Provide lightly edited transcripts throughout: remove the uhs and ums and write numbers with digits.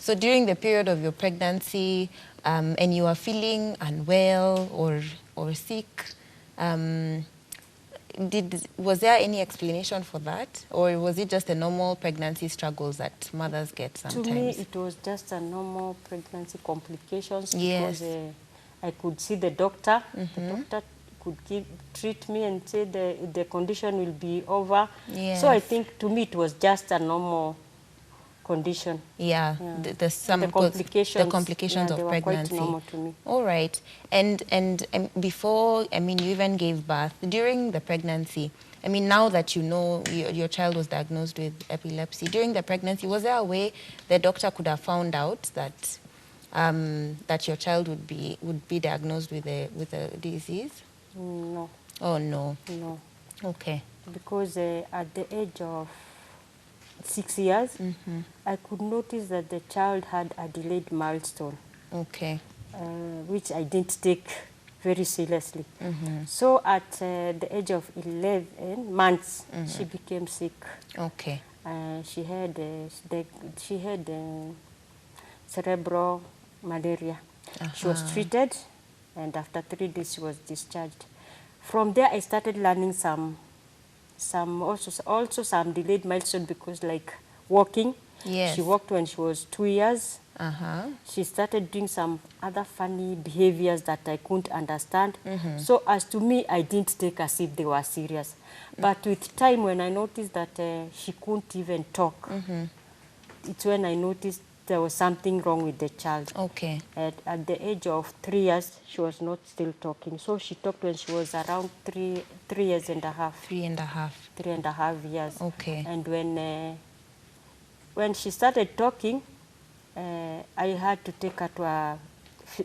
So during the period of your pregnancy, and you are feeling unwell or sick, was there any explanation for that, or was it just a normal pregnancy struggles that mothers get sometimes? To me, it was just a normal pregnancy complications Yes. because I could see the doctor. The doctor could treat me and say the condition will be over. Yes. So I think to me it was just a normal condition. Yeah, Yeah. the complications yeah, of they were pregnancy. quite normal to me. All right. And before, I mean, you even gave birth, during the pregnancy, I mean, now that you know your child was diagnosed with epilepsy, during the pregnancy, was there a way the doctor could have found out that that your child would be diagnosed with a disease? No. Oh, no. No. Okay. Because at the age of 6 years, I could notice that the child had a delayed milestone. Okay. Which I didn't take very seriously. So at the age of 11 months, she became sick. Okay. She had cerebral malaria. She was treated, and after 3 days she was discharged. From there, I started learning also some delayed milestone because like walking. Yes. She walked when she was 2 years. She started doing some other funny behaviors that I couldn't understand. So as to me, I didn't take as if they were serious. But with time, when I noticed that she couldn't even talk, it's when I noticed there was something wrong with the child. Okay. At the age of 3 years, she was not still talking. So she talked when she was around 3 years and a half. 3.5. 3.5 years. Okay. And when she started talking, I had to take her to a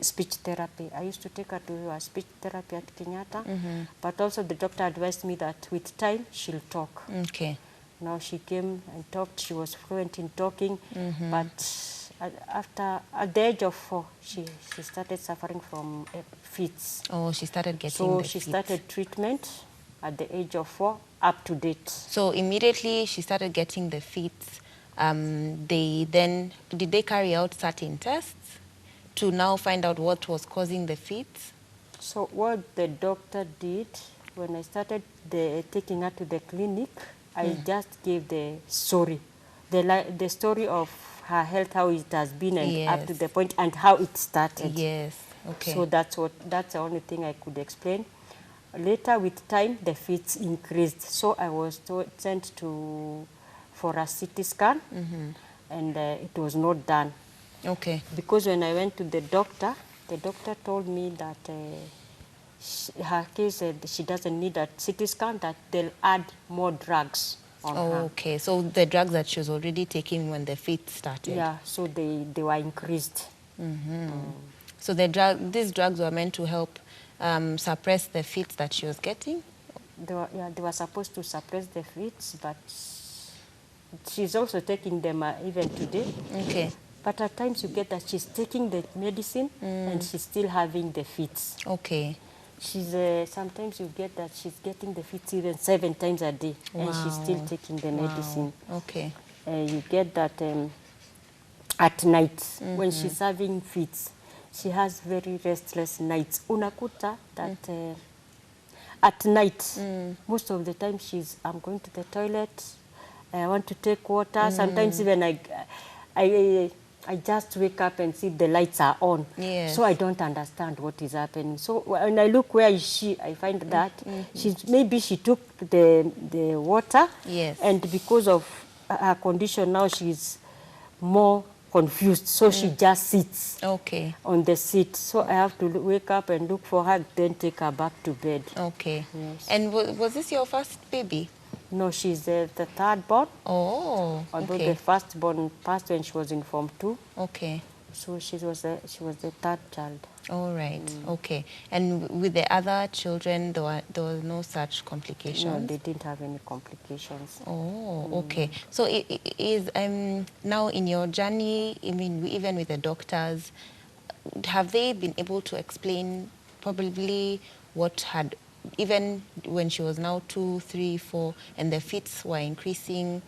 speech therapy. I used to take her to a speech therapy at Kenyatta, but also the doctor advised me that with time she'll talk. Okay. Now she came and talked. She was fluent in talking, but at the age of 4, she started suffering from fits. Oh, she started getting So the she fits. started treatment at the age of 4 up to date. So immediately she started getting the fits. Did they carry out certain tests to now find out what was causing the fits? So what the doctor did, when I started taking her to the clinic, I just gave the story, the story of her health, how it has been, and up to the point, and how it started. Yes. Okay. So that's the only thing I could explain. Later, with time, the fits increased. So I was sent for a CT scan, and it was not done. Okay. Because when I went to the doctor told me that her case, she doesn't need a CT scan, that they'll add more drugs on her. Okay. So the drugs that she was already taking when the fits started. Yeah, so they were increased. So these drugs were meant to help suppress the fits that she was getting? They were supposed to suppress the fits, but she's also taking them even today. Okay. But at times you get that she's taking the medicine and she's still having the fits. Okay. She's sometimes you get that she's getting the fits even 7 times a day, and she's still taking the medicine. Okay. You get that at night when she's having fits, she has very restless nights. Unakuta that at night, most of the time I'm going to the toilet, I want to take water. Sometimes even I just wake up and see the lights are on. Yes. So I don't understand what is happening. So when I look, where is she? I find that maybe she took the water. Yes. And because of her condition now, she's more confused. So she just sits on the seat. So I have to wake up and look for her, then take her back to bed. Okay. Yes. And was this your first baby? No, she's the third born. Oh, Although the first born passed when she was in Form 2. Okay. So she was the third child. All right. Okay. And with the other children, there were no such complications? No, they didn't have any complications. Oh, okay. So is now in your journey, I mean, even with the doctors, have they been able to explain probably what had, even when she was now 2, 3, 4, and the fits were increasing,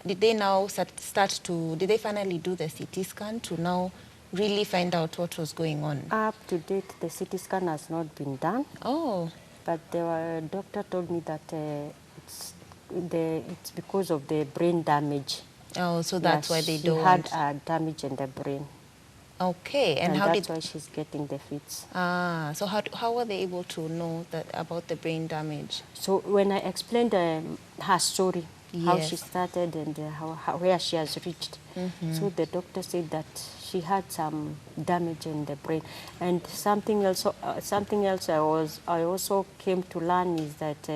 did they now did they finally do the CT scan to now really find out what was going on? Up to date, the CT scan has not been done. Oh. But the doctor told me that it's because of the brain damage. Oh, so that's why they don't. She had a damage in the brain. Okay, and how that's why she's getting the fits. Ah, so how were they able to know that about the brain damage? So when I explained her story, how she Yes. started and where she has reached, so the doctor said that she had some damage in the brain. And something else I also came to learn is that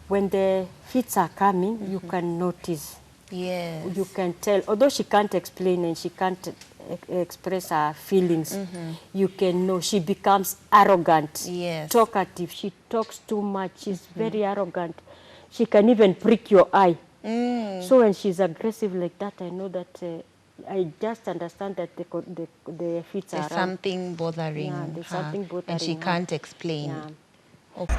when the fits are coming, you can notice. Yes. You can tell, although she can't explain and she can't express her feelings, you can know she becomes arrogant, Yes. talkative, she talks too much, she's very arrogant. She can even prick your eye. So when she's aggressive like that, I know that I just understand that the fits are There's something bothering yeah, there's her, something bothering and she her. can't explain. Yeah. Okay.